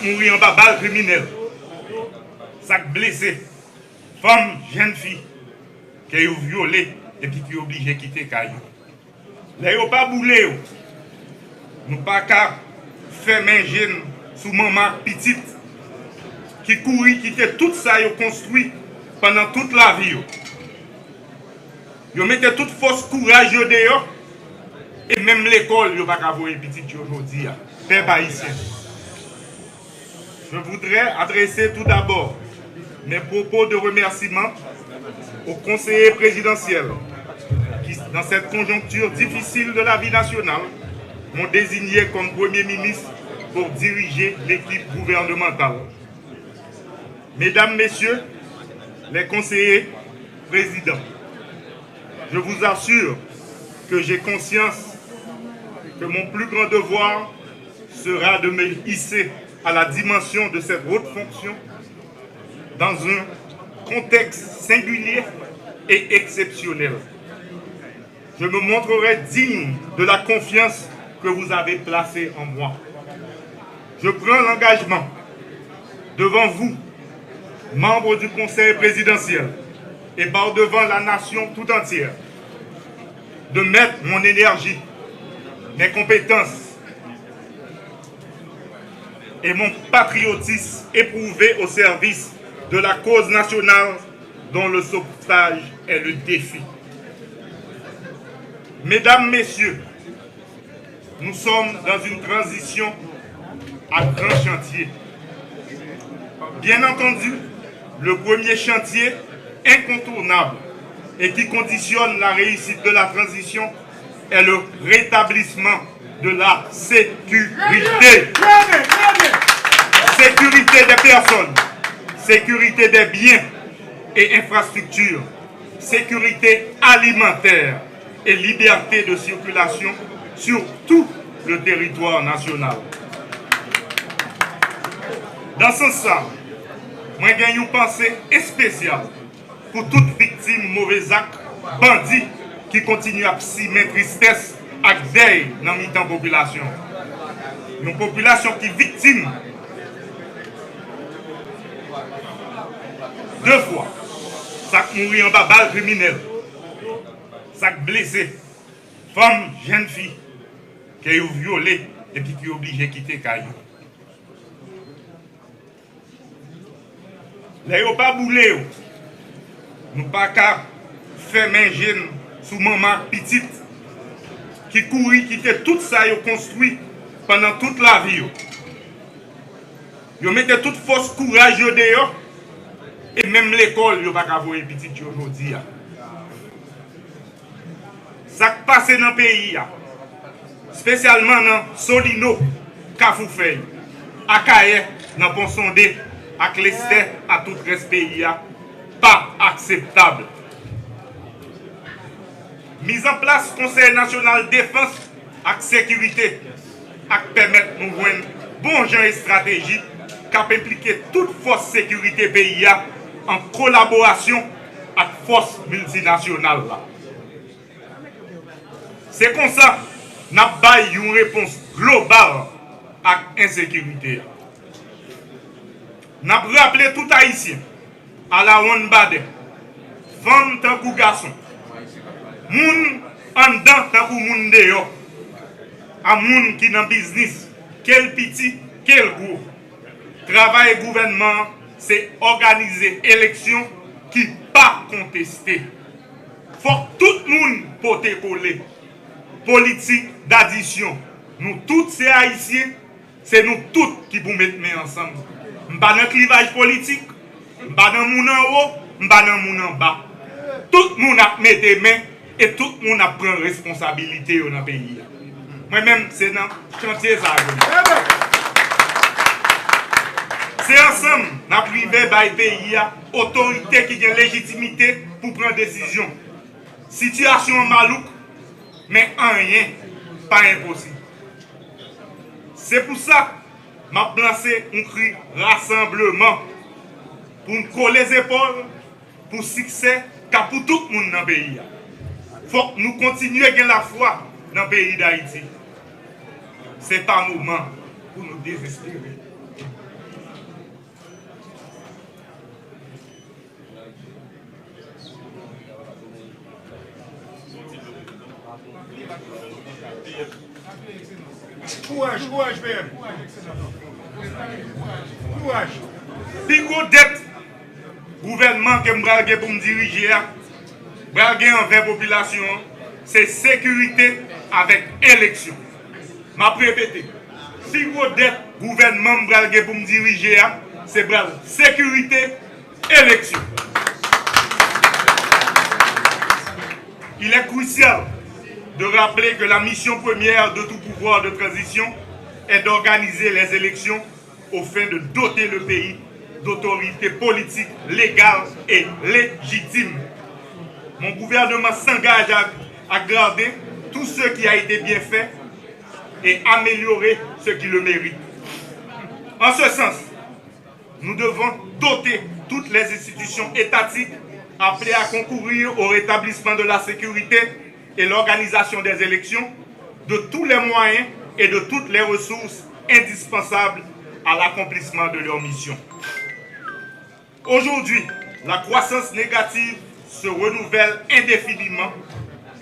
mourir en bas balle criminel. Ça blessé. Femme, jeune fille, qui est violée et puis qui est obligée de quitter Caillou. Là, ils n'ont pas boulé. Nous pas qu'à faire main jeune sous maman petite qui courit, qui était tout ça, ils ont construit pendant toute la vie. Ils mettaient toute force courage dehors. Et même l'école, ils n'ont pas qu'à voir les petites aujourd'hui. Père haïtien. Je voudrais adresser tout d'abord mes propos de remerciement au conseiller présidentiel qui, dans cette conjoncture difficile de la vie nationale, m'ont désigné comme Premier ministre pour diriger l'équipe gouvernementale. Mesdames, Messieurs, les conseillers présidents, je vous assure que j'ai conscience que mon plus grand devoir sera de me hisser à la dimension de cette haute fonction dans un contexte singulier et exceptionnel. Je me montrerai digne de la confiance que vous avez placée en moi. Je prends l'engagement devant vous, membres du Conseil présidentiel, et par devant la nation tout entière, de mettre mon énergie, mes compétences et mon patriotisme éprouvé au service de la cause nationale dont le sauvetage est le défi. Mesdames, Messieurs, nous sommes dans une transition à grand chantier. Bien entendu, le premier chantier incontournable et qui conditionne la réussite de la transition est le rétablissement de la sécurité. Sécurité des personnes, sécurité des biens et infrastructures, sécurité alimentaire et liberté de circulation sur tout le territoire national. Dans ce sens, moi j'ai une pensée spéciale pour toute victime mauvais acte, bandit qui continue à simer tristesse et deuil dans la population. Une population qui est victime deux fois. Ça mourir en bas balle criminel. Ça blessé. Femme, jeune fille, qui est violée et puis qui est obligée de quitter Caillou. Là, ils n'ont pas boulé. Nous pas qu'à faire main jeune sous maman petite qui courit, qui était tout ça, ils construit pendant toute la vie. Ils mettaient toute force courage dehors. Et même l'école, ils n'ont pas qu'à voir les petites aujourd'hui. Ça qui passe dans le pays, spécialement dans Solino, Kafoufei, Akaye, dans Ponsondé, à Clester, à tout le reste pays, pas acceptable. Mise en place Conseil national de défense et sécurité, qui permettre de nous voir bon genre et stratégie qui impliquer toute force sécurité pays en collaboration avec force multinationale. C'est comme ça que nous avons une réponse globale à l'insécurité. Nous avons rappelé tout haïtien à la Ron Bade, femme tant que garçon, moun en dedans tant que moun dehors, à moun qui dans business, quel petit, quel gros. Travail et gouvernement, c'est organiser élection qui pas contestée. Faut que tout le monde pote coller. Politique d'addition. Nous tous ces haïtiens, c'est nous tous qui vous mettons ensemble. Nous pas dans clivage politique, nous pas dans moun en haut, nous pas dans moun en bas. Tout le monde a mis des mains et tout le monde a pris responsabilité dans le pays. Moi-même, c'est dans le chantier ça. C'est ensemble, nous avons privé par le pays, autorité qui a légitimité pour prendre décision. Situation malouk, mais rien, pas impossible. C'est pour ça que je lancé un cri rassemblement pour nous coller les épaules pour succès car pour tout le monde dans le pays. Il faut que nous continuions à gagner la foi dans le pays d'Haïti. Ce n'est pas un moment pour nous désespérer. Courage, PM. Courage. Plus gros dette gouvernement que je pour me diriger, braguer envers la population, c'est sécurité avec élection. Je vais répéter. Plus gros dette gouvernement pour me diriger, c'est sécurité, élection. Il est crucial de rappeler que la mission première de tout pouvoir de transition est d'organiser les élections au fin de doter le pays d'autorités politiques légales et légitimes. Mon gouvernement s'engage à garder tout ce qui a été bien fait et améliorer ce qui le mérite. En ce sens, nous devons doter toutes les institutions étatiques appelées à concourir au rétablissement de la sécurité et l'organisation des élections de tous les moyens et de toutes les ressources indispensables à l'accomplissement de leur mission. Aujourd'hui, la croissance négative se renouvelle indéfiniment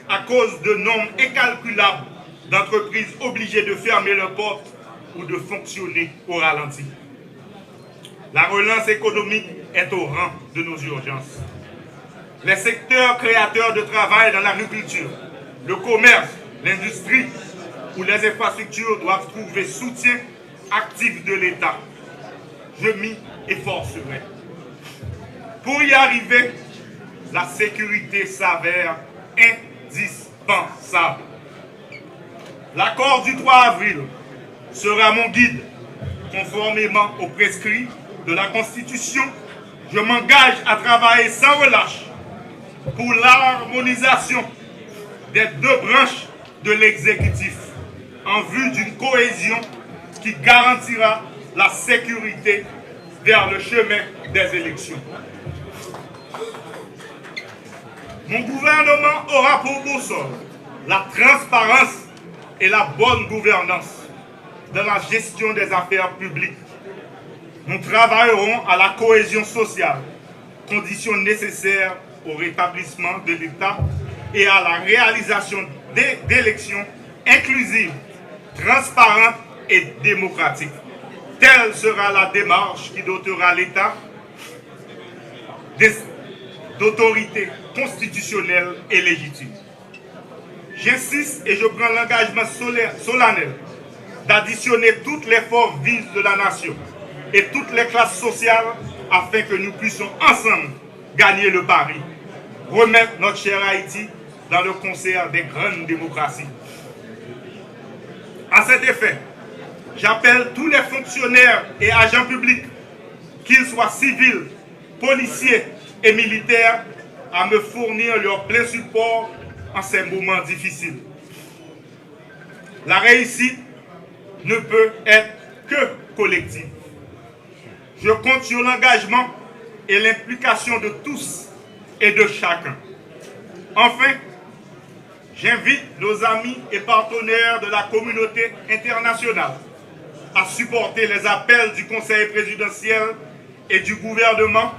à cause de nombres incalculables d'entreprises obligées de fermer leurs portes ou de fonctionner au ralenti. La relance économique est au rang de nos urgences. Les secteurs créateurs de travail dans l'agriculture, le commerce, l'industrie ou les infrastructures doivent trouver soutien actif de l'État. Je m'y efforcerai. Pour y arriver, la sécurité s'avère indispensable. L'accord du 3 avril sera mon guide. Conformément aux prescrits de la Constitution, je m'engage à travailler sans relâche pour l'harmonisation des deux branches de l'exécutif en vue d'une cohésion qui garantira la sécurité vers le chemin des élections. Mon gouvernement aura pour boussole la transparence et la bonne gouvernance dans la gestion des affaires publiques. Nous travaillerons à la cohésion sociale, condition nécessaire au rétablissement de l'État et à la réalisation d'élections inclusives, transparentes et démocratiques. Telle sera la démarche qui dotera l'État d'autorité constitutionnelle et légitime. J'insiste et je prends l'engagement solennel d'additionner toutes les forces vives de la nation et toutes les classes sociales afin que nous puissions ensemble gagner le pari, remettre notre cher Haïti dans le concert des grandes démocraties. À cet effet, j'appelle tous les fonctionnaires et agents publics, qu'ils soient civils, policiers et militaires, à me fournir leur plein support en ces moments difficiles. La réussite ne peut être que collective. Je compte sur l'engagement et l'implication de tous et de chacun. Enfin, j'invite nos amis et partenaires de la communauté internationale à supporter les appels du Conseil présidentiel et du gouvernement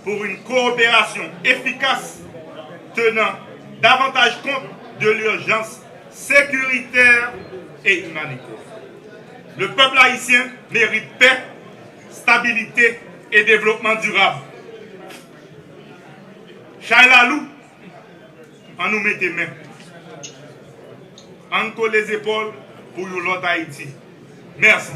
pour une coopération efficace tenant davantage compte de l'urgence sécuritaire et humanitaire. Le peuple haïtien mérite paix, stabilité et développement durable. Chailalou, on nous met les mains. On colle les épaules pour l'autre Haïti. Merci.